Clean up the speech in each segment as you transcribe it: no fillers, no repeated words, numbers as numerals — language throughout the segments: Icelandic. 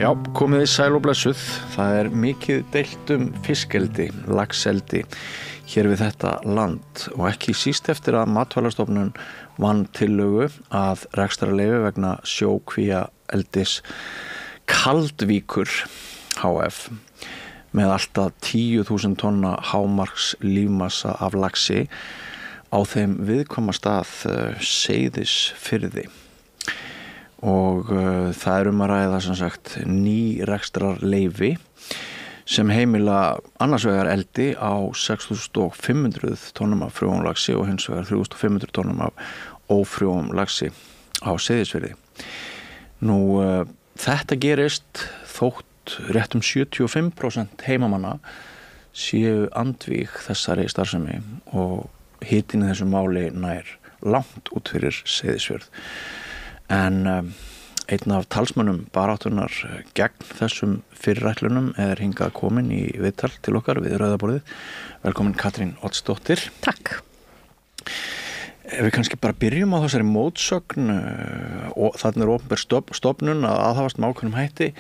Já, komið sæl og blessuð. Það mikið deilt fiskeldi, laxeldi hér við þetta land og ekki síst eftir að Matvælastofnun vann tillögu að rekstrarleyfi vegna sjókvíaeldis Kaldvíkur HF með alltaf 10.000 tonna hámarks lífmassa af laxi á þeim viðkoma stað Seyðisfirði. Og það að ræða sem sagt ný rekstrarleyfi sem heimila annars vegar eldi á 6.500 tonnum af frjóum laxi og hins vegar 3.500 tonnum af ófrjóum laxi á Seyðisfirði. Nú þetta gerist þótt rétt 75% heimamanna séu andvíg þessari starfsemi og hitinn í þessu máli nær langt út fyrir Seyðisfjörð. En einn af talsmönnum baráttunar gegn þessum fyrirætlunum hingað komin í viðtal til okkar við rauðaborðið. Velkomin Katrín Oddsdóttir. Takk. Ef við kannski bara byrjum á þessari mótsögn og þarna opinber stofnun að aðhafast með ákveðnum hætti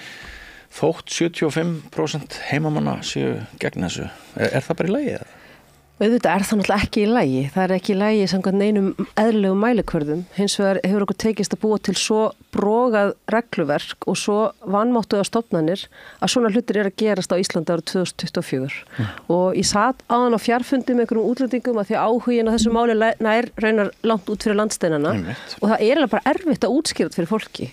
þótt 75% heimamanna séu gegn þessu. Það bara í lagi eða? Auðvitað það náttúrulega ekki í lagi. Það ekki í lagi samkvæmt neinum eðlilegum mælikvörðum. Hins vegar hefur okkur tekist að búa til svo brogað regluverk og svo vanmáttuga stofnanir að svona hlutir að gerast á Íslandi árið 2024. Og ég sat áðan á fjarfundi með einhverjum útlendingum að því áhugin á þessu máli nær raunar langt út fyrir landsteinana og það alveg bara erfitt að útskýra fyrir fólki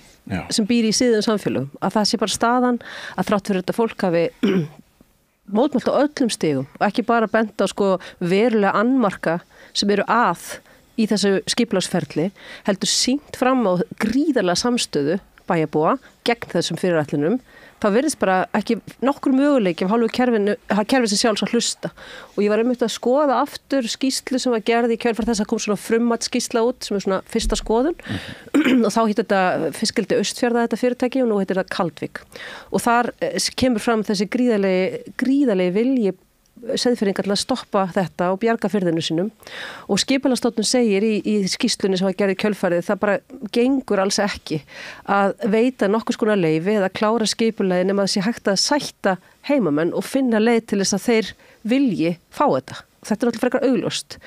sem býr í síðum samfélögum að það sé bara staðan að þrátt fyrir þetta fólk hafi mótmælt á öllum stigum og ekki bara benda á verulega annmarka sem eru í þessu skipulagsferli heldur sýnt fram á gríðarlega samstöðu bæjarbúa gegn þessum fyrirætlunum. Það virðist bara ekki nokkur möguleiki af hálfu kerfi sem sjálfs að hlusta og ég var einmitt að skoða aftur skýrslu sem var gerð í kjölfar þess að kom svona frummatsskýrsla út sem svona fyrsta skoðun og þá hitt þetta fiskeldi Austfjarða þetta fyrirtæki og nú heitir þetta Kaldvík og þar kemur fram þessi gríðarlegi vilji Seyðfirðinga til að stoppa þetta og bjarga firðinu sínum og skipulagsstofnun segir í skýrslunni sem var gerð í kjölfarið það bara gengur alls ekki að veita nokkurs konar leyfi eða klára skipulagið nema það sé hægt að sætta heimamenn og finna leið til þess að þeir vilji fá þetta. Þetta náttúrulega frekar augljóst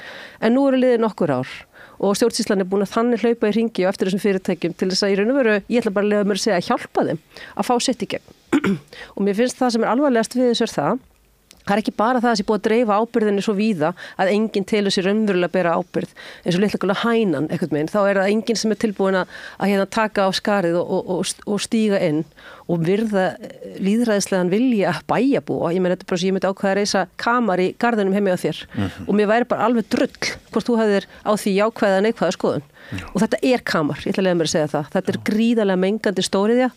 en nú liðið nokkur ár og stjórnsýslan búin að þannig hlaupa í hringi og eftir þessum fyrirtækjum til þess að í raun og veru, ég ætla bara að leyfa mér að segja að hjálpa þeim að fá sitt í gegn og mér finnst það sem alvarlegast við þessu það ekki bara það að sé búið að dreifa ábyrðinni svo víða að enginn telur sér raunverulega að bera ábyrð eins og litla hænan einhvern veginn, þá það enginn sem tilbúin að taka á skarið og stíga inn og virða lýðræðislegan vilja bæjarbúa. Ég meina þetta bara svo ég myndi ákveða að reisa kamar í garðinum heimi á þér og mér væri bara alveg drull hvort þú hefðir á því jákvæða eða neikvæða skoðun. Og þetta kamar, ég ætla að leyfa mér að segja það. Þetta gríðarlega mengandi stóriðja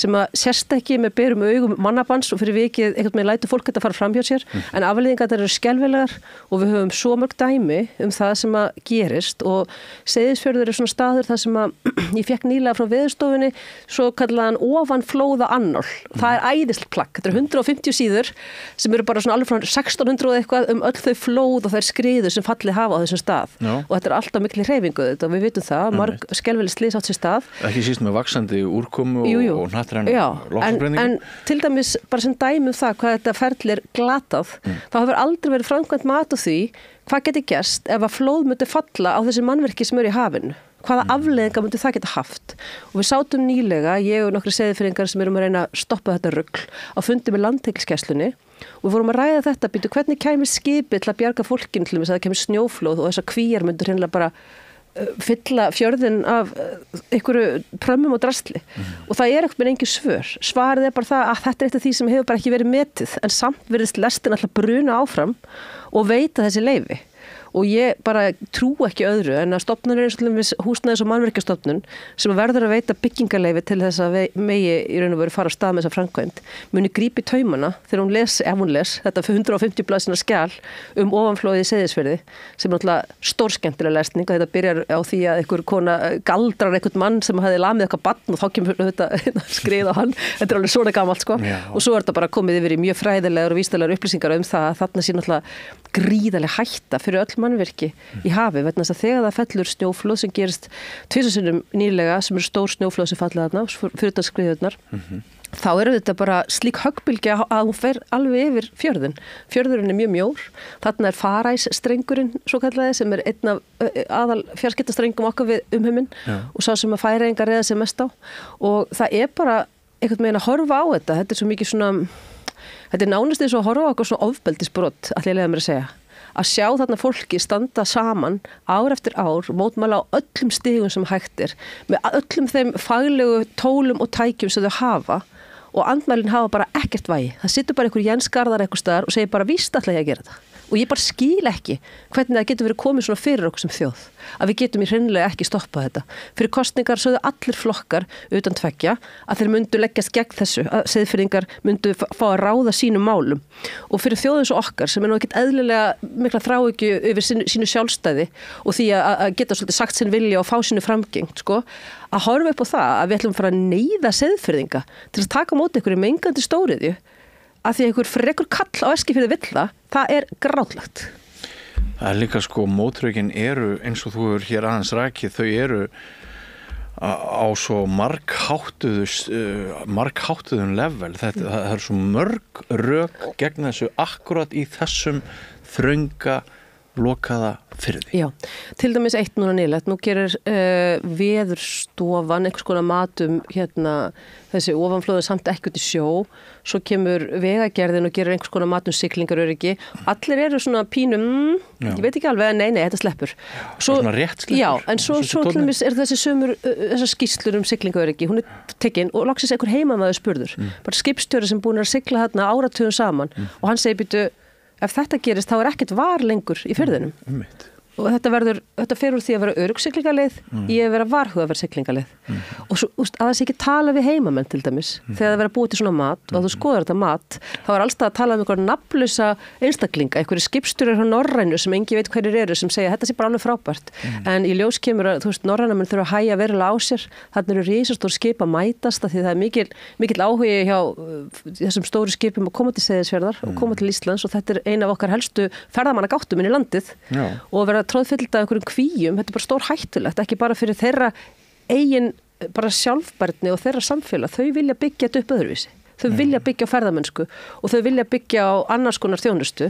sem að sérst ekki með berum augum mannabans og fyrir vikið einhvern veginn lætur fólk þetta fara fram hjá sér en afleiðingarnar eru skelfilegar og við höfum svo mörg dæmi það sem að gerist og Seyðisfjörður svona staður þar sem að ég fékk nýlega frá Veðurstofunni svo kallaðan ofanflóða annál. Það æðislegt plagg. Þetta 150 síður sem eru bara svona alveg frá 1600 og eitthvað öll þau flóð og þær skriður sem fallið hafa á þessum stað og þetta alltaf miklu hreyfingu þetta og við vitum það, marg skelfileg slys átt sér stað. Ekki síst með vaxandi úrkomu og hnattræn loftslagsbreytingum. En til dæmis bara sem dæmi það hvað þetta ferli glatað, þá hefur aldrei verið framkvæmt mat á því hvað geti gerst ef að flóð myndi falla á þessi mannverki sem eru í hafinu. Hvaða afleiðingar myndi það geta haft? Og við sátum nýlega, ég og nokkri Seyðfirðingar sem erum að reyna að stoppa þetta rugl á fundi með Landhelgisgæslunni og við vorum að ræða þetta, hvernig kæmi skipið til að bjarga fólkinu til þess að það kæmi snjóflóð og þessar kvíar myndur hreinlega bara fylla fjörðin af einhverju prömmum og drasli og það einhvern veginn engin svör. Svarið bara það að þetta eitt af því sem hefur bara ekki verið metið en samt virðist lestin alltaf bruna áfram og veita þessi leyfi. Og ég bara trú ekki öðru en að stofnanir eins og húsnæðis- og mannvirkjastofnun sem verður að veita byggingarleyfi til þess að megi í raun og veru fara af stað með þessa framkvæmd muni grípa í taumana þegar hún les þetta 150 blaðsíðna skjal ofanflóðið í Seyðisfirði sem náttúrulega stórskemmtileg lesning og þetta byrjar á því að einhver kona galdrar einhvern mann sem hefði lamið eitthvað barn og þá kemur þetta skrið á hann þetta alveg svona gamalt og svo þetta bara komið yfir í mjög fræðilegar og vísindalegar upplýsingar það að þarna sé náttúrulega gríðarleg hætta fyrir öll mannvirki í hafi vegna þess að þegar það fellur snjóflóð sem gerist tvisvar sinnum nýlega sem eru stór snjóflóð sem falla þarna fyrir þetta skriðurnar þá þetta bara slík höggbylgja að hún fer alveg yfir fjörðin. Fjörðurinn mjög mjór, þarna faræsstrengurinn svo kallaði sem einn af aðal fjarskiptastrengum okkar við umheiminn og sá sem að Færeyingar reiða sig mest á og það bara einhvern veginn að horfa á þetta svo mikið svona, þetta nánast eins og að horfa á okkur svona ofbeldisbrot, ætla ég að mér að segja. Að sjá þarna fólki standa saman ár eftir ár, mótmæla á öllum stigum sem hægt með öllum þeim faglegu tólum og tækjum sem þau hafa og andmælin hafa bara ekkert vægi. Það situr bara einhver Jens Garðar einhver staðar og segir bara víst ætla ég að gera þetta. Og ég bara skil ekki hvernig það getur verið komið svona fyrir okkur sem þjóð. Að við getum í hreinlega ekki stoppað þetta. Fyrir kosningar sögðu allir flokkar utan tveggja að þeir myndu leggjast gegn þessu, að Seyðfirðingar myndu fá að ráða sínum málum. Og fyrir þjóð eins og okkar sem nú ekkert eðlilega mikla þráhyggju yfir sínu sjálfstæði og því að geta svolítið sagt sinn vilja og fá sínu framgengt, sko, að horfa upp á það að við ætlum að fara að neyða Seyðfirðinga til að taka móti einhverju mengandi stóriðju að því einhver frekur kall á Eskifirði vill það grátlegt. Það líka sko, mótrökin eru eins og þú hefur hér aðeins rakið, þau eru á svo margháttuðum level. Það er svo mörg rök gegn þessu akkurat í þessum þrönga lokaða firði. Já, til dæmis eitt núna nýlegt. Nú gerir Veðurstofan einhvers konar matum þessi ofanflóðu samt ekkert í sjó. Svo kemur Vegagerðin og gerir einhvers konar matum siglingaröryggi. Allir eru svona pínum, ég veit ekki alveg, nei, þetta sleppur. Svona rétt sleppur. Já, en svo til dæmis þessar skýrslur siglingaröryggi, hún tekin og loksins einhver heimamaður spurður. Bara skipstjóri sem búin að sigla þarna áratugum saman og hann segir býtu, ef þetta gerist, þá ekkert var lengur í firðinum. Og þetta fer úr því að vera örugsiglingarleið í að vera varhugaverð siglingarleið. Og svo, að það sé ekki tala við heimamenn til dæmis, þegar það vera búið til svona mat og þú skoðar þetta mat, þá alltaf að tala um einhverja nafnlausa einstaklinga, einhverju skipstjórar frá Norrænu sem engi veit hverjir eru, sem segja þetta sé bara alveg frábært. En í ljós kemur að, Norrænamenn þurfa að hægja verulega á sér, þarna eru risastór skip að mætast því það er mikill áhugi hjá þessum stóru skipum að koma til Seyðisfjarðar og koma til Íslands og þetta er ein af okkar helstu ferðamannagáttum inn í landið og vera tróðfyllt af einhverjum kvíum, þetta er bara stór hættulegt, ekki bara fyrir þeirra eigin bara sjálfbærni og þeirra samfélag, þau vilja byggja þetta upp öðruvísi, þau vilja byggja á ferðamennsku og þau vilja byggja á annars konar þjónustu.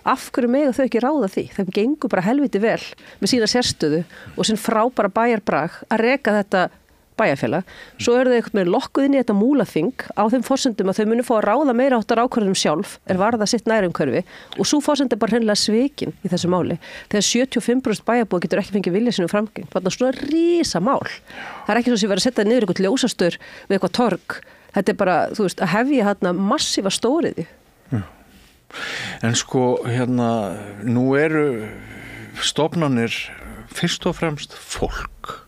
Af hverju mega þau ekki ráða því? Þeim gengur bara helviti vel með sína sérstöðu og sín frábæra bæjarbrag að reka þetta bæjarfélag. Svo eru þau einhvern veginn lokkuð inn í þetta múlaþing á þeim forsendum að þau munu fá að ráða meira áttar ákvörðunum sjálf varða sitt nærumhverfi og svo forsend er bara hreinlega svikin í þessu máli. Þegar 75% bæjarbúa getur ekki fengið vilja sínum framgang. Það er svona rísa mál. Það er ekki svo sem verið að setja niður eitthvað ljósastur við eitthvað torg. Þetta er bara, þú veist, að hefja þarna massífa stóriði. En sko, nú eru stofnanir fyrst og fremst fólk.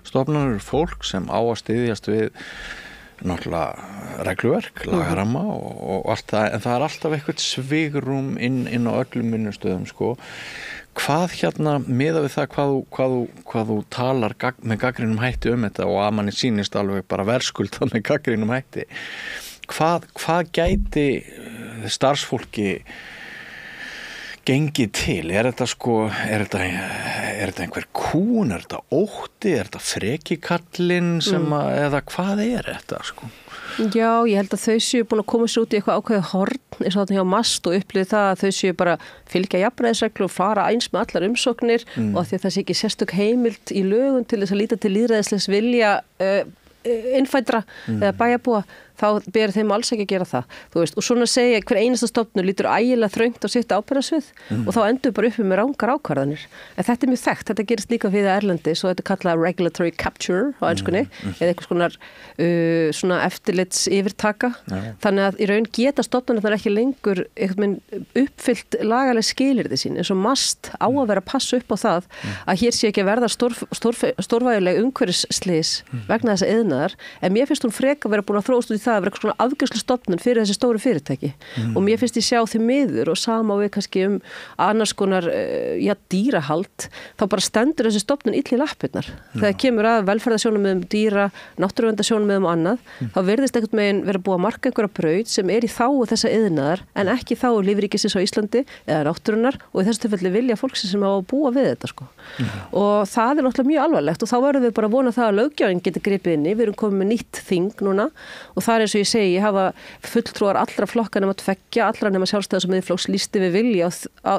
Stofnanir fólk sem á að styðjast við náttúrulega regluverk, lagaramma og allt það, en það er alltaf eitthvað svigrum inn á öllum vinnustöðum, sko. Hvað miðað við það hvað þú talar með gagnrýnum hætti um þetta og að manni sýnist alveg bara verðskulda með gagnrýnum hætti. Hvað gæti starfsfólki gengið til? Er þetta einhver kún, er þetta ótti, er þetta frekikallinn eða hvað er þetta, sko? Já, ég held að þau séu búin að koma sér út í eitthvað ákveðið horn eins og þarna hjá MAST og upplifið það að þau séu bara fylgja jafnræðisreglu og fara eins með allar umsóknir og því að það sé ekki sérstök heimild í lögum til þess að líta til lýðræðislegs vilja innfæddra eða bæjarbúa, þá ber þeim alls ekki að gera það, þú veist, og svona segja hver einasta stofnun lítur ægilega þröngt á sitt ábyrgðarsvið og þá endur bara uppi með rangar ákvarðanir, en þetta er mjög þekkt, þetta gerist líka við erlendis og þetta er kallað regulatory capture á enskunni, eða eitthvað skonar svona eftirlits yfirtaka, þannig að í raun geta stofnunarnar ekki lengur uppfyllt lagaleg skilyrði sín, eins og MAST á að vera að passa upp á það að hér sé ekki að verða stórvægileg umhverfisslys vegna þessa iðnaðar, en mér finnst hún freka vera búin að þróast út í það að vera eitthvað svona afgreiðslustofnun fyrir þessi stóru fyrirtæki og mér finnst ég sjá því miður og sama við kannski annars konar dýrahald, þá bara stendur þessi stofnun illa í lappirnar. Þegar kemur að velferðarsjónarmiðum dýra, náttúruverndarsjónarmiðum og annað, þá virðist einhvern veginn vera búið að marka einhverja braut sem er í þágu þessa iðnaðar en ekki í þágu lífríkisins á Íslandi eða náttúrunnar og í þessu tilfelli vilja fólksins sem á að búa við þetta, sko. Og það er náttúrulega mjög alvarlegt og þá verðum við bara að vona það að löggjafinn geti gripið inn í. Við erum komið með nýtt þing núna og þá það eins og ég segi, hafa fulltrúar allra flokka nema tveggja, allra nema Sjálfstæðis- og Miðflokks lýsti við vilja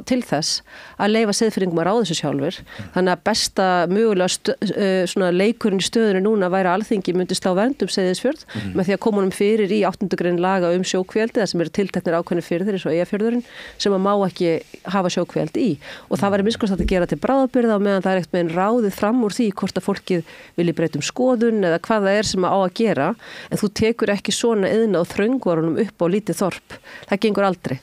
til þess að leyfa Seyðfirðingum að ráða þessu sjálfur. Þannig að besta mögulega svona leikurinn í stöðunni núna væri að Alþingi myndi slá vernd Seyðisfjörð með því að koma honum fyrir í 8. grein laga sjókvíaeldi, það sem eru tilteknir ákveðnir firðir eins og Eyjafjörðurinn sem að má ekki hafa sjókvíaeldi í. Og það væri minnst að gera til bráðabirgða og meðan það er ekkert með ráðið fram úr því hvort að fólkið vilji breyta skoðun eða hvað það er sem á að gera, en þú tekur ekki svona iðna og þröngvarunum upp á lítið þorp. Það gengur aldrei.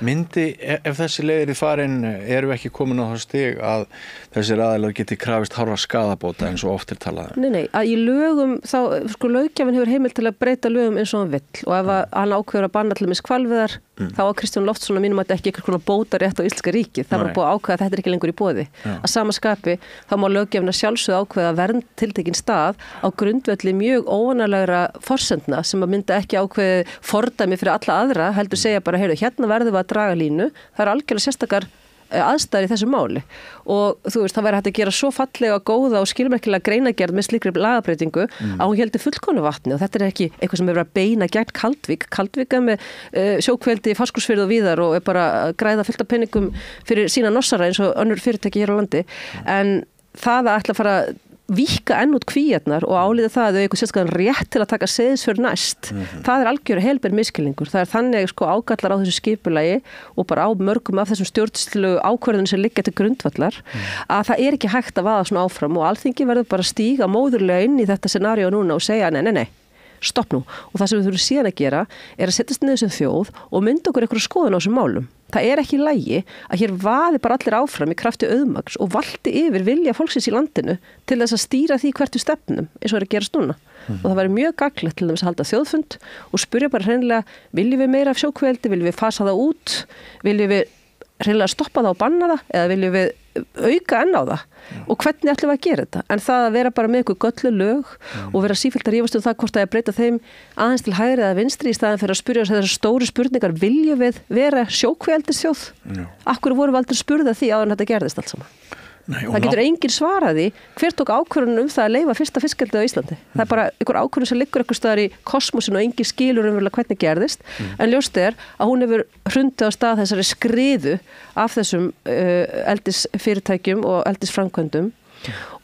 Myndi, ef þessi leiðir í farin eru ekki komin á það stig að þessir aðilar geti krafist hárra skaðabóta eins og oft talað. Nei, að í lögum þá, löggjafinn hefur heimild til að breyta lögum eins og hann vill og ef hann ákveður að banna til hvalveiðar, þá á Kristján Loftsson að mínum að ekki eitthvað bóta rétt á íslenska ríkið. Það var búið að ákveða að þetta er ekki lengur í boði. Að sama skapi þá má löggjafinn að sjálfsögðu ákveða vernd tiltekinn stað á grundvelli mjög óvanalegra forsendna sem að mynda ekki ákveði fordæmi fyrir alla aðra, heldur segja bara, heyrðu, hérna verðum við að draga línu. Það er algjörlega sérstakar aðstæður í þessu máli og þú veist, það væri hægt að gera svo fallega, góða og skilmerkilega greinagerð með slíkri lagabreitingu að hún heldur fullkomnu vatni og þetta er ekki eitthvað sem er að beina gegn Kaldvík er með sjókveldi í Fáskrúðsfirði og víðar og er bara að græða fullt af peningum fyrir sína nossara eins og önnur fyrirtæki hér á landi, en það að ætla að fara víkka enn út kvíarnar og álíða það að þau eitthvað sérstaklega rétt til að taka Seyðisfjörð næst. Það er algjör helber miskilningur. Það er þannig ágallar á þessu skipulagi og bara á mörgum af þessum stjórnsýslulegu ákvörðunum sem liggja til grundvallar að það er ekki hægt að vaða svona áfram og Alþingi verður bara að stíga móðurlega inn í þetta scenaríu núna og segja nei, stopp nú. Og það sem við þurfum síðan að gera er að setjast niður sem þjóð og mynda okkur eitthvað skoðun á þessum málum. Það er ekki í lagi að hér vaði bara allir áfram í krafti auðmagns og valdi yfir vilja fólksins í landinu til þess að stýra því hvert við stefnum eins og er að gerast núna. Og það væri mjög gagnlegt til þess að halda þjóðfund og spyrja bara hreinlega, viljum við meira af sjókvíaeldi, viljum við fasa það út, viljum við hreinlega stoppa það og banna það eða viljum við auka enn á það og hvernig ætlum við að gera þetta, en það að vera bara með einhver göllu lög og vera sífellt að rífast það hvort það er að breyta þeim aðeins til hægri eða vinstri í staðan fyrir að spyrja þessar stóru spurningar, viljum við vera sjókvíaeldisþjóð? Akkur vorum við aldrei spurða því áður en þetta gerðist allt saman? Nei, það getur enginn svaraði hver tók ákvörðun það að leyfa fyrsta fiskeldi á Íslandi. Það er bara einhver ákvörðun sem liggur einhver staðar í kosmosinu og enginn skilur hvernig gerðist, en ljóst er að hún hefur hrundið á stað þessari skriðu af þessum eldisfyrirtækjum og eldisframkvæmdum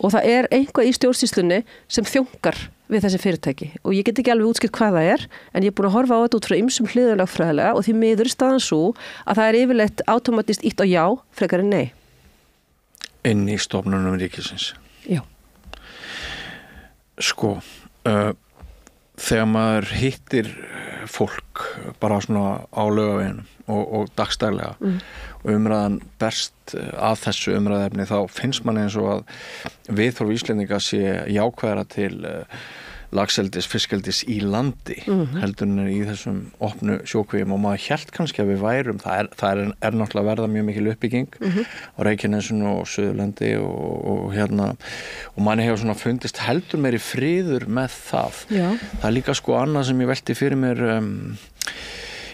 og það er einhvað í stjórnsýslunni sem þjónkar við þessi fyrirtæki og ég get ekki alveg útskýrt hvað það er, en ég er búin að horfa á þetta út frá ýmsum hliðarlagfræðilega og því miður staðan svo að það er yfirleitt automatist ítt á já frekar en nei. Inn í stofnunum ríkisins. Já. Sko, þegar maður hittir fólk bara svona á laugaveginum og dagstælega og umræðan berst að þessu umræðefni þá finnst manni eins og að viðhorf Íslendinga sé jákvæðara til lagseldis, fiskeldis í landi heldur en í þessum opnu sjókvíum og maður hélt kannski að við værum það er náttúrulega að verða mjög mikil uppbygging á Reykjanesinu og Suðurlandi og hérna og manni hefur svona fundist heldur meiri friður með það. Já. Það er líka sko annað sem ég velti fyrir mér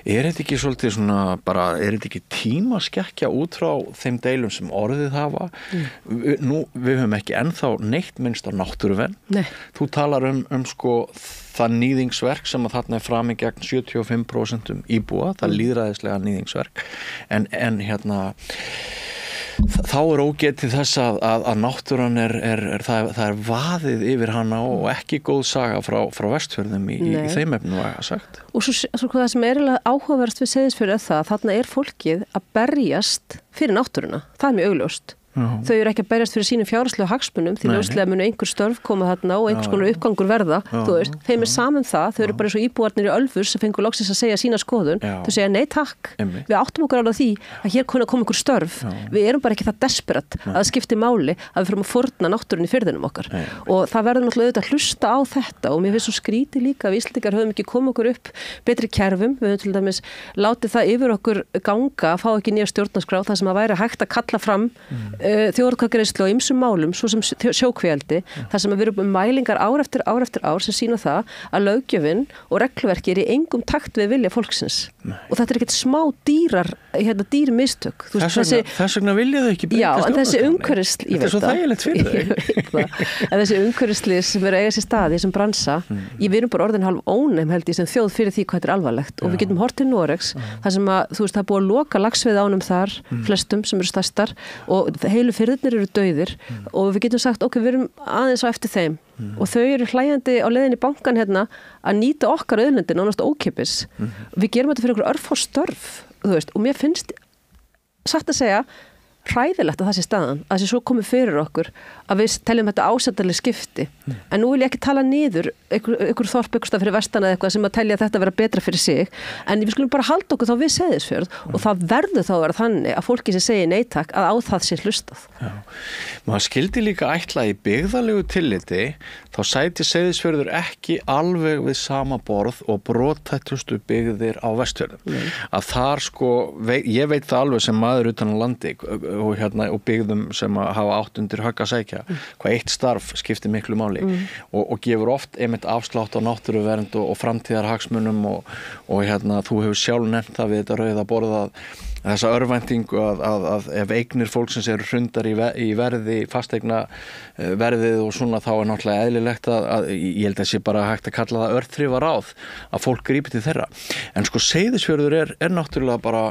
er þetta ekki svolítið svona bara, er þetta ekki tímaskekkja út frá þeim deilum sem orðið hafa? Við höfum ekki ennþá neitt minnst á náttúruvernd. Nei. Þú talar sko það nýðingsverk sem að þarna er framið gegn 75% íbúa, það lýðræðislega nýðingsverk, en hérna þá er ógetið þess að náttúran það er vaðið yfir hana og ekki góð saga frá Vestfjörðum í þeim efnum var sagt. Og svo það sem er áhugaverst við Seyðisfjörð er það að þarna er fólkið að berjast fyrir náttúruna, það er mjög augljóst. Þau eru ekki að berjast fyrir sínum fjárhagslega hagsmunum því ljóslega munu einhver störf koma þarna og einhvers konar uppgangur verða, þú veist, þeim er saman það, þau eru bara eins og íbúarnir í Ölfus sem fengur loksins að segja sína skoðun, þau segja nei takk, við áttum okkur á því að hér koma einhver störf, við erum bara ekki það desperat að það skipti máli að við fyrir að forna náttúrun í firðinum okkar og það verður náttúrulega auðvitað að hlusta á þetta og mér finnst svo skrítið líka að við Íslendingar höfum ekki komið okkur upp betri kerfum, við höfum til dæmis látið það yfir okkur ganga að fá ekki nýja stjórnarskrá þar sem að væri hægt að kalla fram þjóðaratkvæðagreiðslu á ýmsum málum, svo sem sjókvíaeldi, þar sem við erum með mælingar ár eftir ár sem sýna það að löggjöfin og regluverki í engum takt við vilja fólksins. Og þetta ekkert smá dýr mistök. Þess vegna vilja þau ekki breyta stjórnarskránni. Já, en þessi umhverfisli, ég veit það. Þetta er svo þægilegt fyrir þau. En þessi umhverfisli sem er að eiga sér stað í þessum bransa, við erum bara orðin hálf ónæm held ég sem þjóð fyrir því hvað þetta er alvarlegt. Og við getum hort til Noregs, þar sem að, þú veist, það er búið að loka laxveiðiánum þar, flestum sem eru stærstar og heilu firðirnir eru dauðir og við getum sagt, við erum aðeins á eftir þeim og þau eru hlæjandi á leiðin í bankan hérna að nýta okkar auðlindin nánast ókeypis. Við gerum þetta fyrir okkur örfá störf, þú veist, og mér finnst satt að segja hræðilegt að það sé staðan, að það sé svo komið fyrir okkur að við teljum þetta ásættanleg skipti. En nú vil ég ekki tala niður ykkur þorp, ykkur stað fyrir vestan eða eitthvað sem að telja þetta vera betra fyrir sig, en við skulum bara halda okkur þá við Seyðisfjörð og það verður þá að vera þannig að fólki sem segir nei takk að á það sé hlustað. Já. Maður skildi líka ætla í byggðalegu tilliti þá sæti Seyðisfjörður ekki alveg við sama borð og brothættustu byggðir á Vestfjörðum. Að þar ég veit það alveg sem maður utan á landi og byggðum sem hafa átt undir högg að sækja, hvað eitt starf skiptir miklu máli og gefur oft einmitt afslátt á náttúruvernd og framtíðarhagsmunum og þú hefur sjálf nefnt það við þetta rauða borðað þessa örvæntingu að ef eignir fólksins eru hrundar í verði, fasteigna verðið og svona þá er náttúrulega eðlilegt að ég held að sé bara hægt að kalla það örþrifaráð að fólk grípi til þeirra. En Seyðisfjörður er náttúrulega bara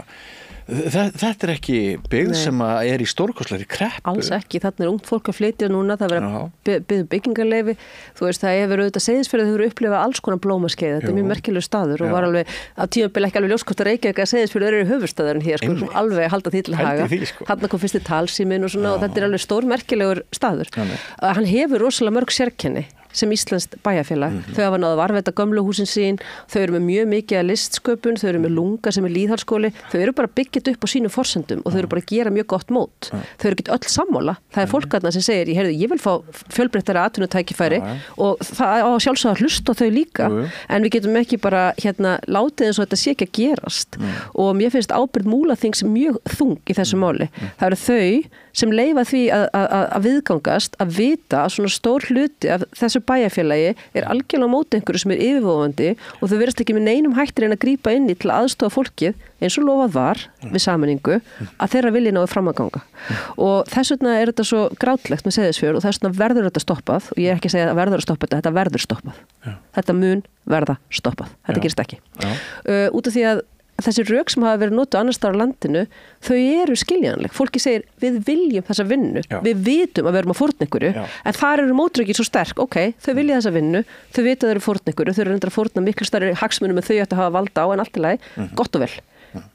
þetta er ekki byggð sem er í stórkostlegri kreppu. Alls ekki, þarna er ungt fólk að flytja núna, það verður byggingarleyfi, þú veist, það hefur auðvitað Seyðisfjörður hefur upplifað alls konar blómaskeið, þetta er mjög merkilegur staður og var alveg á tímabili ekki alveg ljóskort að Reykjavík að Seyðisfjörður eru höfuðstaðurinn hér, alveg halda því til haga. Þarna kom fyrsti talsíminn og svona og þetta er alveg stór merkilegur staður. Hann hefur rosalega mörg sérkenni sem íslenskt bæjarfélag. Þau hafa náð að varðveita gömlu húsin sín, þau eru með mjög mikið að listsköpun, þau eru með lunga sem er lýðhaldsskóli, þau eru bara byggjast upp á sínum forsendum og þau eru bara að gera mjög gott mót. Þau eru ekki öll sammála. Það er fólk þarna sem segir, ég vil fá fjölbreyttara atvinnutækifæri og það á sjálfsögðu að hlusta þau líka, en við getum ekki bara látið eins og þetta sé ekki að gerast. Og mér finnst ábyrgð Múlaþings mjög þung í þessu máli. Það eru þau sem leyfa því að viðgangast að vita að svona stór hluti af þessu bæjarfélagi er algjörlega á móti einhverju sem er yfirvofandi og þau virðast ekki með neinum hættir en að grípa inn í til að aðstofa fólkið eins og lofað var við sameiningu að þeirra vilji náðu fram að ganga. Og þess vegna er þetta svo grátlegt með Seyðisfjörð og þess vegna verður þetta stoppað og ég er ekki að segja að verður að stoppa þetta verður stoppað. Þetta mun verða stoppað. Þetta gerist ekki. Út af því að þessi rök sem hafa verið notuð annars staðar á landinu, þau eru skiljanleg. Fólki segir, við viljum þessa vinnu, við vitum að við erum að fórna einhverju, en þar eru mótrökin svo sterk, þau vilja þessa vinnu, þau vita að þau eru fórna einhverju, þau eru reyndar að fórna miklu stærri hagsmunum en þau ættu að hafa valda á en allt í lagi, gott og vel.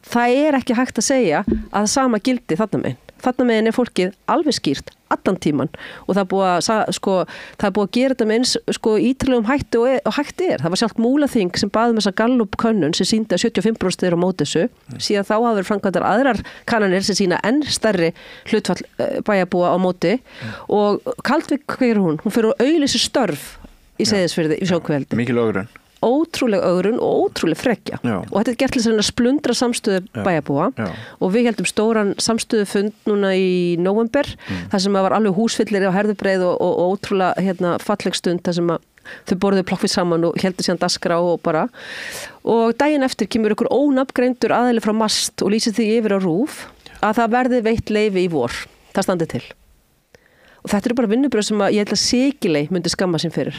Það er ekki hægt að segja að sama gildi þarna megin. Þarna megin er fólkið alveg skýrt allan tíman og það er búið að gera þetta með eins ítalegum hætti og hægt er. Það var sjálft Múlaþing sem baði með þessa Gallup-könnun sem sýndi að 75% eru á móti þessu. Síðan þá hafa verið framkvæmdar aðrar kannanir sem sýna enn stærri hlutfall bæjarbúa á móti og Kaldvík, hvað er hún? Hún fer og auglýsir störf í Seyðisfirði í sjókvíaeldi. Mikil ögrun. Ótrúlega ögrun og ótrúlega frekja. Og þetta er gert til þess að splundra samstöðu bæjarbúa og við heldum stóran samstöðufund núna í nóvember þar sem var alveg húsfyllir á Herðubreið og ótrúlega falleg stund þar sem þau borðuðu plokkfið saman og heldur síðan dagskrá og daginn eftir kemur ykkur ónafngreindur aðili frá MAST og lýsir því yfir á RÚV að það verði veitt leyfi í vor. Það standi til. Og þetta eru bara vinnubröð sem ég held að Sigilei myndi skamma sín fyrir.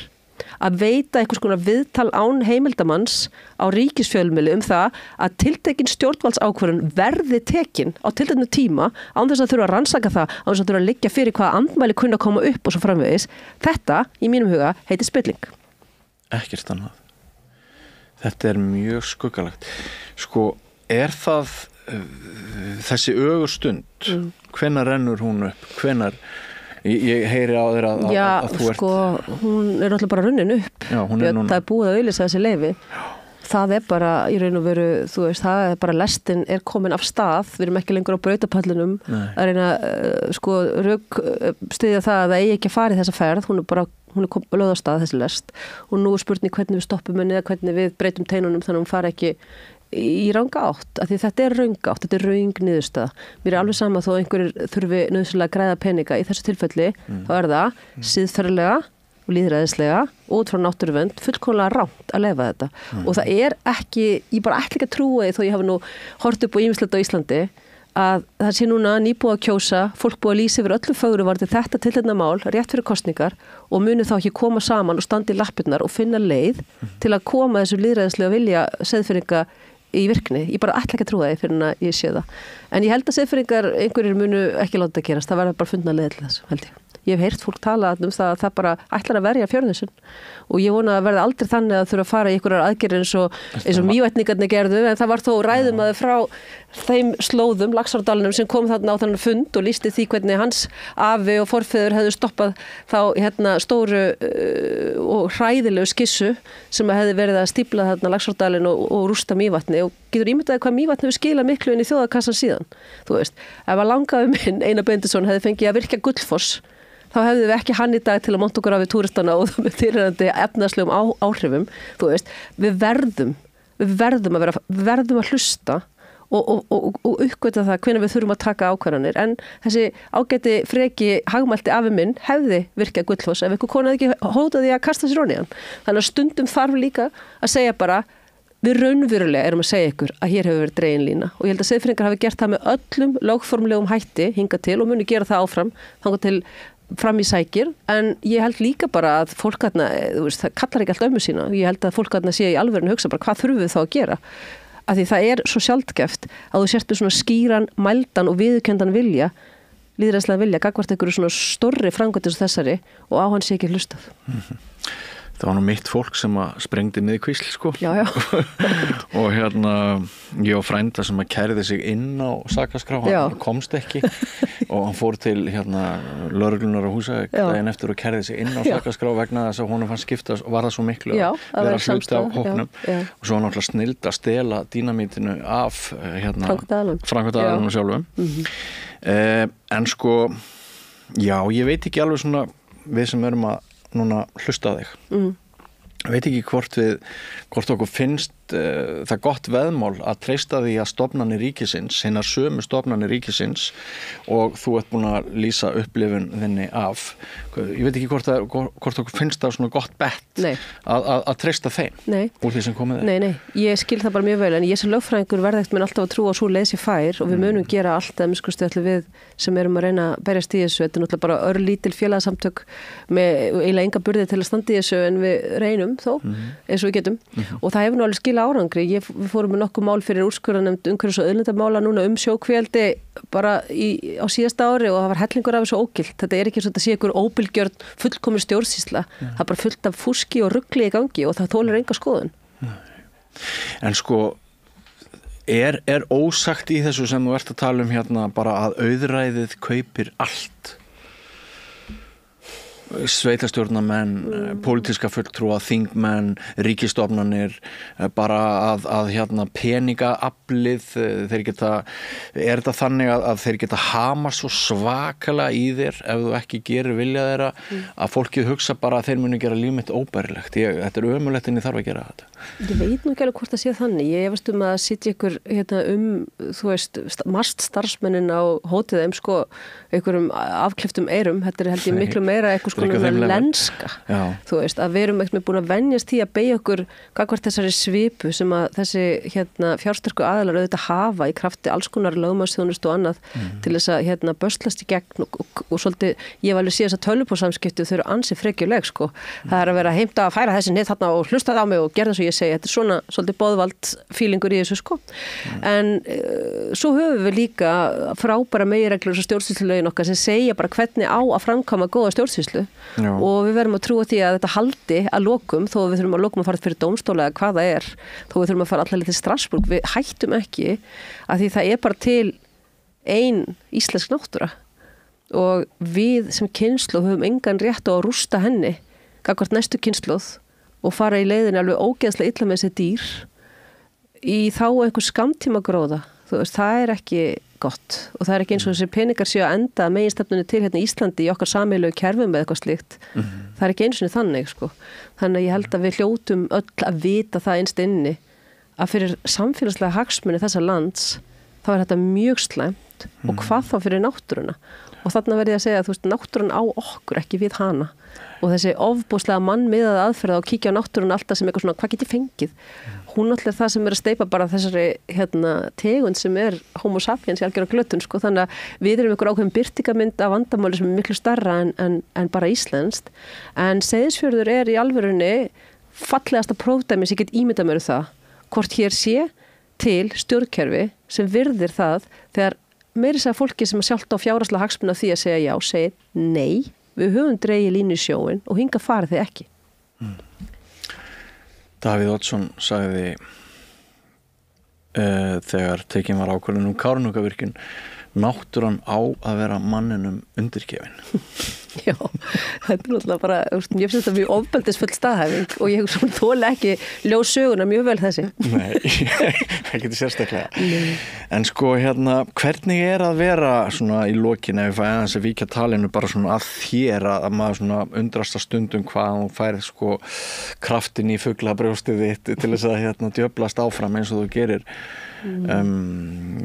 Að veita einhvers konar viðtal án heimildamanns á ríkisfjölmiðli það að tiltekin stjórnvaldsákvörðun verði tekin á tilteknu tíma án þess að þurfa að rannsaka það, án þess að þurfa að liggja fyrir hvaða andmæli kunna að koma upp og svo framvegis. Þetta, í mínum huga, heitir spilling. Ekkert annað. Þetta er mjög skuggalegt. Er það þessi ögurstund, hvenær rennur hún upp? Ég heyri á þér að þú ert... hún er alltaf bara runnin upp. Það er búið að auglýsa þessi leyfi. Það er bara, í raun og veru, þú veist, það er bara lestin er komin af stað. Við erum ekki lengur á brautapallinum að reyna rökstyðja það að það eigi ekki að fara í þessa ferð. Hún er lögð á stað þessi lest og nú er spurning hvernig við stoppum henni eða hvernig við breytum teinunum þannig að hún fari ekki í ranga átt, af því þetta röng átt, þetta röng niðurstaða. Mér alveg sama þó einhverjir þurfi nauðsynlega að græða peninga í þessu tilfelli, þá það siðferðilega og lýðræðislega og út frá náttúruvernd fullkomlega rangt að leyfa þetta. Og það ekki, ég bara ætla ekki að trúa því þó ég hafi nú hort upp á ýmislegt á Íslandi að það sé núna nýbúið að kjósa, fólk búið að lýsa yfir öllu fögruvarði þetta til þetta mál, rétt fyrir kosningar og muni þá ekki koma saman og standa í lappirnar og finna leið til að koma þessu lýðræðislega vilja seiðfirringa í virkni. Ég bara ætla ekki að trúa því fyrir að ég sé það. En ég held að seiðfirringar einhverjir munu ekki láta það gerast, það verður bara fundna leið til þess, held ég. Ég hef heyrt fólk tala það að það bara ætlar að verja fjörðin og ég vona að verða aldrei þannig að þurfa að fara í einhverjar aðgerðir eins og mývætningarnir gerðu, en það var þó ræðumaður frá þeim slóðum, Laxárdalinum, sem kom þarna á þannig fund og lýsti því hvernig hans afi og forfeður hefðu stoppað þá stóru og hræðilegu skissu sem hefði verið að stífla þarna Laxárdalinn og rústa Mývatni, og getur ímyndaði hvað Mývatni hefur skilað miklu inn í þjóðarkassan síðan. Þú veist, ef að langafi minn Einar Benediktsson hefði fengið að virkja Gullfoss, þá hefðu við ekki hann í dag til að monta okkur af við túristana og með tilhærandi efnaðslegum áhrifum. Þú veist, við verðum að hlusta og uppgöta það hvenær við þurfum að taka ákvarðanir. En þessi ágæti freki hagmælti afi minn hefði virkað Gullfoss ef einhver kona ekki hótaði að kasta sér ofan í hann. Þannig að stundum þarf líka að segja bara, við raunverulega erum að segja ykkur að hér hefur verið dregin lína, og ég held að seiðfirringar hafi gert það með öllum lögformlegum hætti hingað til og muni gera það áfram þangað til fram í sækir. En ég held líka bara að fólk þarna, það kallar ekki allt ömmu sína, ég held að fólk þarna sé í alvörinu hugsa bara hvað þurfum við þá að gera, af því það svo sjaldgæft að þú sért með svona skýran, mældan og viðurkenndan vilja, lýðræðislega vilja gagnvart einhverju svona stórri framkvæmd eins og þessari, og á hann sé ekki hlustað. Það var nú mitt fólk sem að sprengdi niður Kvísl, sko. Já. Og ég og frænda sem að kærði sig inn á sakaskrá, hann komst ekki og hann fór til lögreglunar á Húsavík daginn eftir og kærði sig inn á sakaskrá vegna þess að honum fann skipta, var það svo miklu að vera hluti af hópnum. Og svo var náttúrulega snild að stela dínamítinu af framkvæmdaaðilum sjálfum. En sko, já, ég veit ekki alveg svona, við sem erum að núna hlusta á þig. Ég veit ekki hvort okkur finnst það gott veðmál að treysta því að stofnanir ríkisins, hinnar sömu stofnanir ríkisins, og þú ert búin að lýsa upplifun þinni af. Ég veit ekki hvort okkur finnst það svona gott bett að treysta þeim úr því sem komið er. Nei, ég skil það bara mjög vel, en ég sem lögfræðingur verð ekkert minn alltaf að trúa að svo leið sér fær, og við munum gera allt að miskustu við sem erum að reyna að berjast í þessu. Þetta náttúrulega bara örlítil félagasamtök með eiginlega enga burði til að standa í þessu, en við reynum þó eins og við getum. Og það hefur nú alveg skilað árangri. Við fórum með nokkuð mál fyrir úrskurðarnefnd umhverfis- og auðlindamála núna sjókvíaeldi bara á síðasta ári, og það var hellingur af þessu ógilt. Þetta ekki eins og þetta sé ykkur óbilgjörn fullkomin stjórnsýsla. Það er bara fullt af fúski og rugli í gangi, og það þolir enga skoðun. En sko, er ósagt í þessu sem þú ert að tala um bara að auðræðið kaupir allt? Sveitarstjórnarmenn, pólitíska fulltrúa, þingmenn, ríkisstofnanir, bara að peningaaflið, er þetta þannig að þeir geta hama svo svakalega í þér ef þú ekki gerir vilja þeirra, að fólkið hugsa bara að þeir muni gera líf mitt óbærilegt. Þetta ömurlegt en ég þarf að gera þetta. Ég veit nú ekki alveg hvort það sé þannig. Ég efast að sitja ykkur þú veist, marst starfsmennin á hótið þeim, sko, einhverjum afklipptum eyrum. Þetta held ég miklu meira eitthvað lenska. Þú veist, að við erum ekkert búin að venjast því að beygja okkur gagnvart þessari svipu sem að þessi fjársterku aðilar auðvitað hafa í krafti alls konar lögmannsþjónustu og annað til þess að böslast í gegn og svolítið, ég var alveg síðan þess að tölvupósamskipti, þau eru ansi frekjuleg, sko. Það að vera heimta að færa þessi nið þarna og hlusta það á mig og gera þess að ég segi, þetta svona svolítið boðvald fílingur í þessu, sko. En svo höfum við líka frábæra meginreglur og stjórnsýslulögin okkar sem segja bara hvernig á að framkvæma góða stjórnsýslu. Og við verðum að trúa því að þetta haldi að lokum, þó við þurfum að lokum að fara fyrir dómstóla eða hvað það þó við þurfum að fara allavega til Strasbourg, við hættum ekki, að því það bara til ein íslensk náttúra, og við sem kynslóð höfum engan rétt á að rústa henni gagnvart næstu kynslóð og fara í leiðinni alveg ógeðslega illa með þessi dýr í þá einhver skammtíma gróða. Þú veist, það ekki gott, og það ekki eins og þessi peningar séu að enda meginstefnunni til í Íslandi í okkar sameiginlegu kerfum eða eitthvað slíkt. Það ekki eins og þannig, sko. Þannig að ég held að við hljótum öll að vita það innst inni að fyrir samfélagslega hagsmuni þessa lands þá þetta mjög slæmt og hvað þá fyrir náttúruna og þarna verði ég að segja að þú veist, náttúran á okkur, ekki við hana og þessi ofbúslega mannmiðaða aðferða og kíkja á náttúruna alltaf sem eitthvað svona, hvað get ég fengið? Hún alltaf er það sem að steypa bara þessari tegund sem homo sapiens í algjörða glötun, sko, þannig að við erum ykkur ákveðin birtingamynd af vandamáli sem miklu stærra en bara íslenskt, en Seyðisfjörður í alvörunni fallegasta prófdæmi sem ég get ímyndað mér það, hvort hér sé til stjórnkerfi sem virðir það þegar meiri segja fólki sem sjálft á fjárhagslega hagsmuna því að segja já, segir nei, við höfum dregið línu í sjóin og hinga farið þið ekki. Davíð Oddsson sagði þegar tekin var ákvörðun Kárahnjúkavirkjun, náttúran á að vera manninum undirgefin. Já, þetta náttúrulega bara, ég finnst þetta mjög ofbeldisfull staðhæfing og ég þoli ekki ljós söguna mjög vel þessi. Nei, það getur sérstaklega. En sko hvernig að vera svona í lokin ef ég fæ aðeins að víkja talinu bara svona að þér að maður svona undrasta stundum hvað hún færið sko kraftin í fuglabrjóstið þitt til þess að djöflast áfram eins og þú gerir.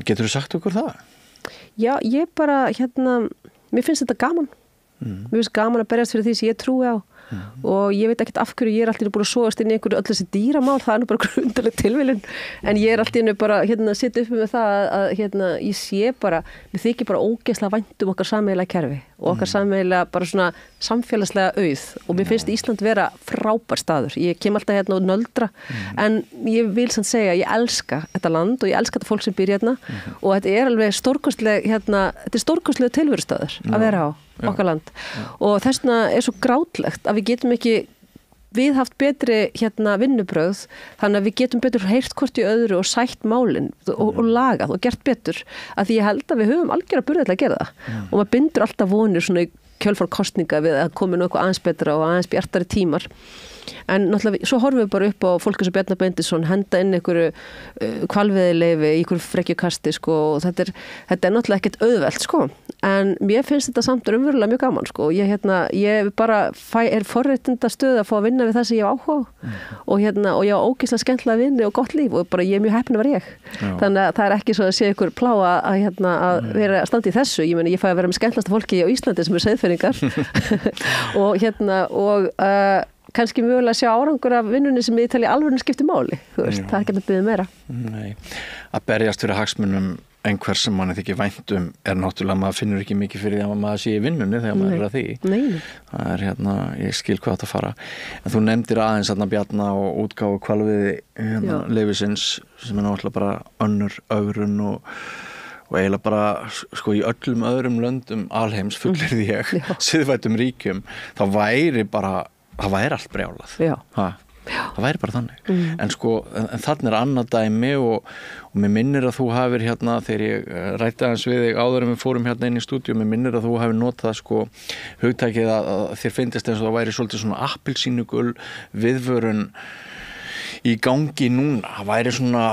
Getur þú sagt okkur það? Já, ég bara, mér finnst þetta gaman. Mér finnst gaman að berjast fyrir því sem ég trúi á og ég veit ekkert af hverju ég alltaf búin að sogast inn í einhverju öll þessi dýramál, það nú bara grundaleg tilviljun, en ég alltaf bara sitta uppi með það að ég sé bara, mér þykir bara ógeðslega vænt okkar sameiginlega kerfi og okkar sameiginlega bara svona samfélagslega auð og mér finnst Ísland vera frábær staður. Ég kem alltaf og nöldra en ég vil samt segja ég elska þetta land og ég elska þetta fólk sem býr og þetta alveg stórkostleg þetta stórkostlega tilverustaður að vera á okkar land og þess vegna svo grátlegt að við getum ekki viðhaft betri vinnubrögð þannig að við getum betur heyrt hvort í öðru og sætt málin og lagað og gert betur að því ég held að við höfum algjörða burði til að gera það og maður bindur alltaf vonir svona í kjölfar kosninga við að komi nú eitthvað aðeins betra og aðeins bjartari tímar en náttúrulega svo horfum við bara upp á fólk sem Bjarni Benediktsson henda inn einhverju hvalveiðileyfi í einhverju frekjukasti sko og þetta er náttúrulega ekkert auðvelt sko en mér finnst þetta samt raunverulega mjög gaman sko ég bara er forréttinda stöð að fá að vinna við það sem ég á áhuga og ég á ógeðslega skemmtilega vinni og gott líf og bara ég er mjög heppin að vera ég þannig að það er ekki svo að sé ykkur pláa að vera að standa í þessu ég fæ að vera með skemmtilegasta fólki á Íslandi sem Seyðfirðingar og kannski mögulega sjá árangur af vinnunni sem ég tali alveg skipti máli, það er ekki að byggja meira. Nei, að berjast fyrir hagsmunum einhver sem manni þykir vænt náttúrulega maður finnur ekki mikið fyrir því að maður sé í vinnunni þegar maður að því. Nei. Það ég skil hvað þetta fara. En þú nefndir aðeins Bjarna og útgáfu hvalveiði leyfisins sem náttúrulega bara önnur ögrun og eiginlega bara sko í öllum öðrum löndum alheims fullyrði ég, siðvæddum ríkjum, það væri allt brjálað. Það væri bara þannig. En þannig annað dæmi og mér minnir að þú hafir þegar ég rætti aðeins við þig áður en við fórum inn í stúdíu, mér minnir að þú hafir notað hugtækið að þér finnist eins og það væri svolítið svona appelsínugul viðvörun í gangi núna. Það væri svona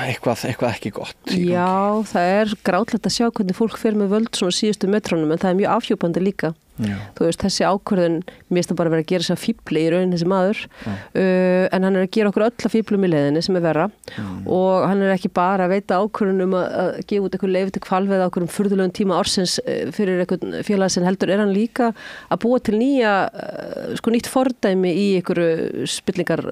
eitthvað ekki gott. Já, það er grátlegt að sjá hvernig fólk fer með völd svona síðustu metrónum en það er mjög afhjúpandi líka. Já. Þú veist, þessi ákvörðun mér finnst það bara að vera að gera þess að fífli í raun þessi maður en hann er að gera okkur öll að fíflum í leiðinni sem er verra og hann er ekki bara að veita ákvörðun að gefa út eitthvað leyfi til hvalveiða okkur furðulegum tíma ársins fyrir eitthvað félag sem heldur hann líka að búa til nýtt fordæmi í einhverju spillingar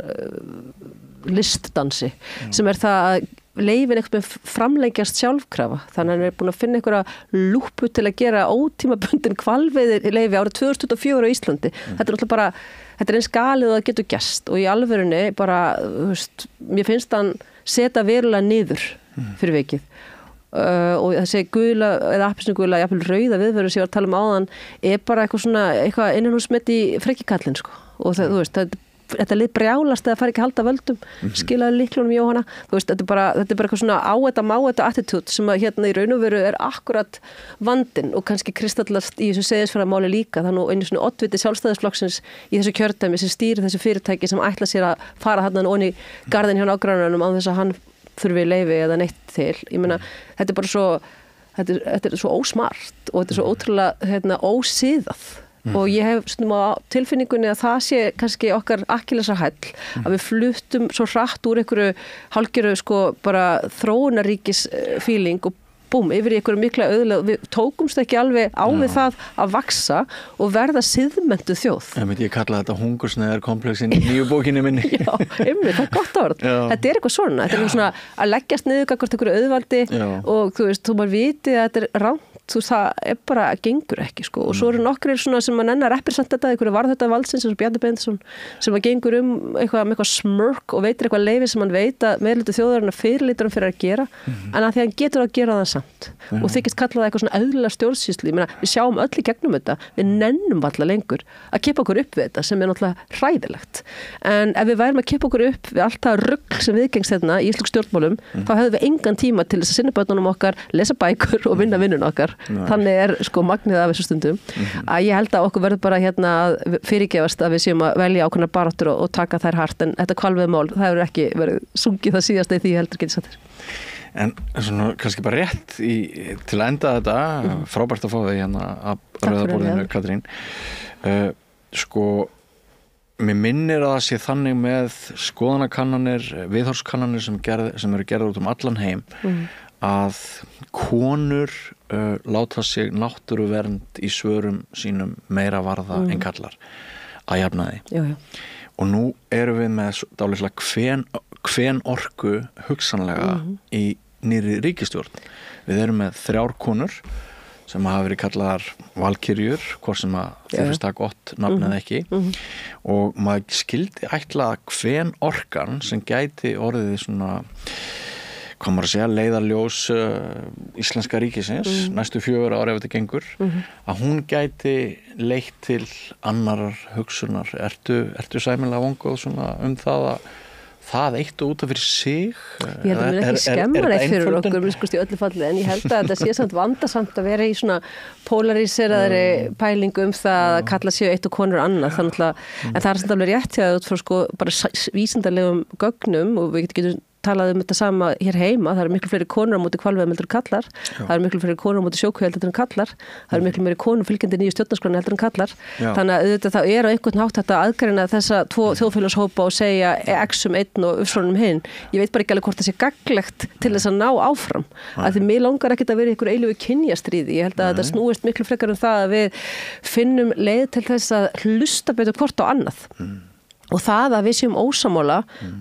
listdansi sem er það að leyfin eitthvað framlengjast sjálfkrafa þannig að hann er búin að finna einhverja lúpu til að gera ótímabundin hvalveiðileyfi árið 2024 á Íslandi þetta er alltaf bara, þetta er eins galið og það getur gerst og í alvörunni bara, mér finnst hann setja verulega niður fyrir vikið og þessi gula eða appelsínugula, jafnvel rauða viðvörun sem ég var að tala áðan bara eitthvað innanhúsmet í frekikallin sko og það, þú veist, þetta lið brjálast eða fari ekki að halda völdum skilaði lyklunum Jóhanna þú veist, þetta er bara eitthvað svona á þetta má þetta attitút sem að í raun og veru er akkurat vandinn og kannski kristallast í þessu Seyðisfjarðarmáli líka þannig og einu svona oddviti sjálfstæðisflokksins í þessu kjördæmi sem stýrir þessu fyrirtæki sem ætla sér að fara þarna onni garðin hjá nágrannanum án þess að hann þurfi leyfi eða neitt til ég meina, þetta er bara svo þetta er svo ósmart og þetta er svo ótrúlega ósiðað og ég hef stundum á tilfinningunni að það sé kannski okkar akkillesarhæll að við fluttum svo hratt úr einhverju hálfgerðu sko bara þróunaríkis feeling og búm, yfir í einhverju mikla auðlega, við tókumst ekki alveg á við það að vaksa og verða siðmentu þjóð. Ég kalla þetta hungursneiðar komplexin í nýju bókinni minni. Já, einmitt, það godt orð. Þetta eitthvað svona, þetta eitthvað svona að leggjast niður gagnvart einhverju auðvaldi og þú veist, þú maður viti að þetta rangt, þú veist, það bara gengur ekki, sko. Og svo eru nokkrir svona sem að nennar representata einhverju varðhötta valdsins eins og Bjarni Benediktsson sem að gengur eitthvað með eitthvað smörk og veitir eitthvað leyfi sem hann veit að meðlutu þjóðarinnar fyrirlítur fyrir að gera, en að því hann getur að gera það samt og þykist kalla það eitthvað svona eðlilega stjórnsýslu. Ég meina, við sjáum öll í gegnum þetta, við nennum alltaf lengur að kippa okkur upp við þetta sem náttúrulega hræðilegt. En ef við værum að kippa okkur upp við allt það rugl sem viðgengst hérna í íslenskum stjórnmálum, þá hefðum við engan tíma til þess að sinna börnunum okkar, lesa bækur og vinna vinnuna okkar. Þannig sko magnið af þessu stundum að ég held að okkur verður bara hérna að fyrirgefast að við séum að velja ákveðnar baráttur og taka þær hart, en þetta hvalveiðimál, það hefur ekki verið sungið það síðasta í því heldur getið sattir. En svona kannski bara rétt til að enda þetta, frábært að fá þig hérna að rauðaborðinu, Katrín. Sko, mér minnir að það sé þannig með skoðanakannanir, viðhorfskannanir sem eru gerðar út allan heim, að konur láta sig náttúruvernd í svörum sínum meira varða en kallar að jafnaði. Og nú erum við með dálislega hven orku hugsanlega í nýrri ríkisstjórn. Við erum með 3 konur sem hafa verið kallaðar valkyrjur, hvort sem að þau finnst það gott nafn eða ekki, og maður skildi ætla að hven orkan sem gæti orðið svona, hvað maður að segja, leiðarljós íslenska ríkisins næstu 4 ár ef þetta gengur, að hún gæti leitt til annarar hugsunar. Ertu sæmilega vongóð svona það að það eitt og út af fyrir sig? Ég held að við ekki skemmar eitt fyrir okkur í öllu falli, en ég held að þetta sé samt vandasamt að vera í svona polaríseraðri pælingu það að kalla séu eitt og konur annað, þannig að en það er samt alveg rétt hjá út frá sko bara vísindarlegum gögnum og við getum talað þetta sama hér heima, það eru miklu fleiri konur á móti hvalveiðum heldur en kallar, það eru miklu fleiri konur á móti sjókvíu heldur en kallar, það eru miklu meiri konur fylgjandi nýju stjórnarskrána heldur en kallar. Þannig að auðvitað það er á einhvern hátt þetta aðgreina þessa 2 þjóðfélagshópa og segja X einn og Y hinn. Ég veit bara ekki alveg hvort það sé gagnlegt til þess að ná áfram. Af því mig langar ekkert að vera í einhverju eilífu kynjastríði. Ég held að þetta snúist miklu frekar það að við finnum leið til þess að hlusta betur hvort á annað. Og það að við séum ósammála,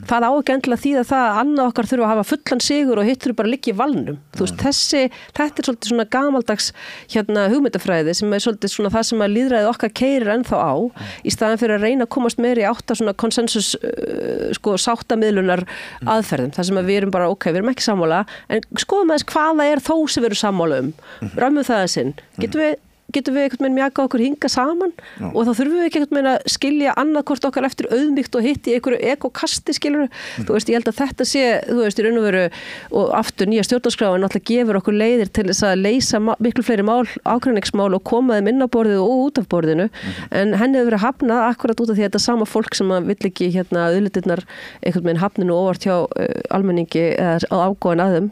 það á ekki endilega því að það að annað okkar þurfa að hafa fullan sigur og hitt þurfa bara að liggja í valnum. Þú veist, þetta svolítið svona gamaldags hugmyndafræði sem svolítið svona það sem að lýðræðið okkar keyrir ennþá á, í staðan fyrir að reyna að komast meiri átt á svona konsensus sáttamiðlunar aðferðum. Það sem að við erum bara, við erum ekki sammála, en skoðum aðeins hvað það er þó sem við erum sammála Ræmum það að sinn. Getum við einhvern veginn mjaka okkur hinga saman og þá þurfum við ekki einhvern veginn að skilja annað hvort okkar eftir auðmýkt og hitt í einhverju ekokasti, skilur. Þú veist, ég held að þetta sé, þú veist, í raun og veru og aftur nýja stjórnarskráin náttúrulega gefur okkur leiðir til þess að leysa miklu fleiri ágreiningsmál og koma þeim inn á borðið og út af borðinu, en henni hefur verið hafnað akkurat út af því að þetta sama fólk sem að vill ekki auðlindirnar einhvern veginn hafninu óvart hjá almenningi eða ágóðan að þeim,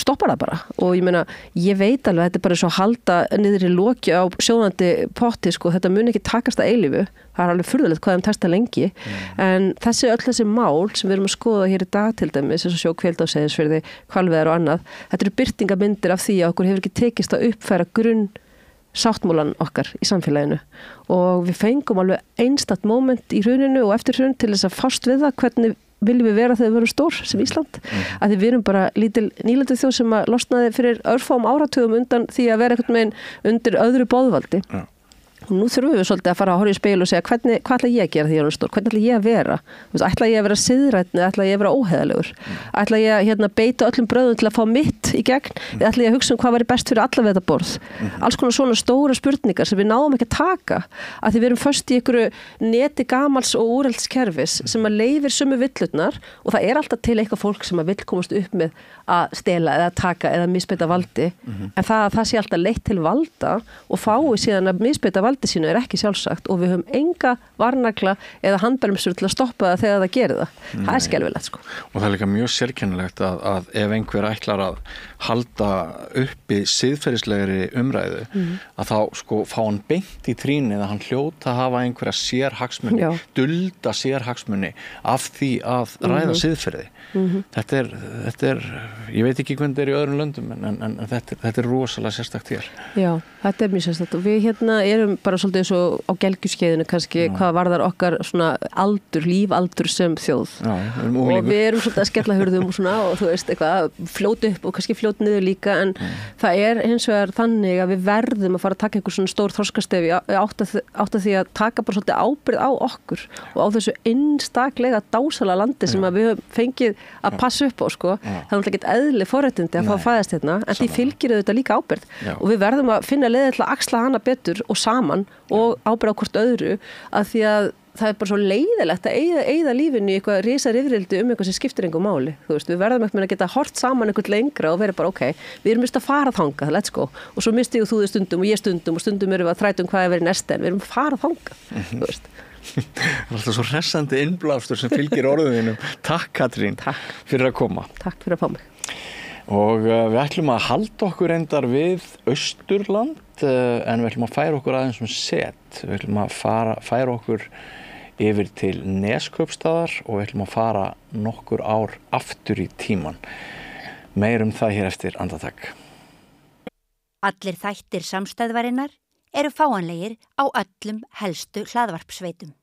stoppar það bara. Og ég meina, ég veit alveg þetta er bara svo að halda niður í loki á sjóðandi potti, sko, þetta mun ekki takast að eilífu, það er alveg furðulegt hvað þeim tekst að lengi, en þessi mál sem við erum að skoða hér í dag til dæmis, eins og sjókvíu á Seyðisfirði, hvalveiðar og annað, þetta eru birtingamyndir af því að okkur hefur ekki tekist að uppfæra grunn sáttmálan okkar í samfélaginu og við fengum alveg einstakt moment í hruninu og eftir hrun til þess að fást við það hvernig viljum við vera þegar við verum stór sem Ísland, að því við erum bara lítil nýlendu þjóð sem að losnaði fyrir örfáum áratugum undan því að vera einhvern veginn undir öðru boðvaldi. Og nú þurfum við svolítið að fara að horfa í speil og segja hvað ætla ég að gera því að stór, hvernig ætla ég að vera, ætla ég að vera siðrænni, ætla ég að vera óheðalegur, ætla ég að beita öllum bröðum til að fá mitt í gegn, eða ætla ég að hugsa hvað væri best fyrir alla við þetta borð. Alls konar svona stóra spurningar sem við náum ekki að taka, að því við erum föst í einhverju neti gamals og úreldskerfis sem að leyfir sömu villurnar og það er alltaf til eitthvað fólk sem að vill komast upp með að stela eða taka eða misbeita valdi, en það sé alltaf leitt til valda og fái síðan að misbeita valdi valdi sínu ekki sjálfsagt og við höfum enga varnagla eða handbremsur til að stoppa það þegar það gerir það. Það skelfilegt sko. Og það líka mjög sérkennilegt að ef einhver ætlar að halda uppi siðferðislegri umræðu að þá sko fá hann beint í trínið að hann hljóta að hafa einhverja sérhagsmuni, dulda sérhagsmuni af því að ræða siðferði. Þetta er, ég veit ekki hvernig þetta er í öðrum löndum en þetta er rosalega sérstakt hér. Já, þetta er mjög sérstakt og við erum bara svolítið eins og á gelgjuskeiðinu kannski hvað varðar okkar svona lífaldur sem þjóð. Já, og við erum svolítið að skella hurðum og svona og þú veist eitthvað fljóta upp og kannski fljóta niður líka en það er hins vegar þannig að við verðum að fara að taka einhver svona stór þroskastefi átt að því að taka bara svolítið ábyrgð á okkur og á þessu einstaklega dásala landi sem að við höfum fengið að passa upp á sko. Það er náttúrulega ekkert eðli forréttindi að fá að fæðast hérna en því fylgir auðvitað líka ábyrgð og við verðum að finna leiðir til að axla hana betur og saman og ábyrgð á hvort öðru að því að það er bara svo leiðilegt að eyða lífinu í eitthvað risarifrildi eitthvað sem skiptir engu máli. Þú veist, við verðum ekki að geta hort saman eitthvað lengra og verið bara við erum mist að fara þangað, let's go. Og svo misti þú þið stundum og ég stundum og stundum erum við að þræta hvað er verið næst en við erum að fara þangað, þú veist. Það er alltaf svo hressandi innblástur sem fylgir orðinum. Takk Katrín fyrir að koma. Takk fyrir að fá mig. Og við ætlum að halda okkur reyndar við Austurland en við ætlum að færa okkur aðeins set. Við ætlum að færa okkur yfir til Neskaupstaðar og við ætlum að fara nokkur ár aftur í tíman. Meir það hér eftir andartak. Allir þættir samstæðvarinnar eru fáanlegir á öllum helstu hlaðvarpsveitum.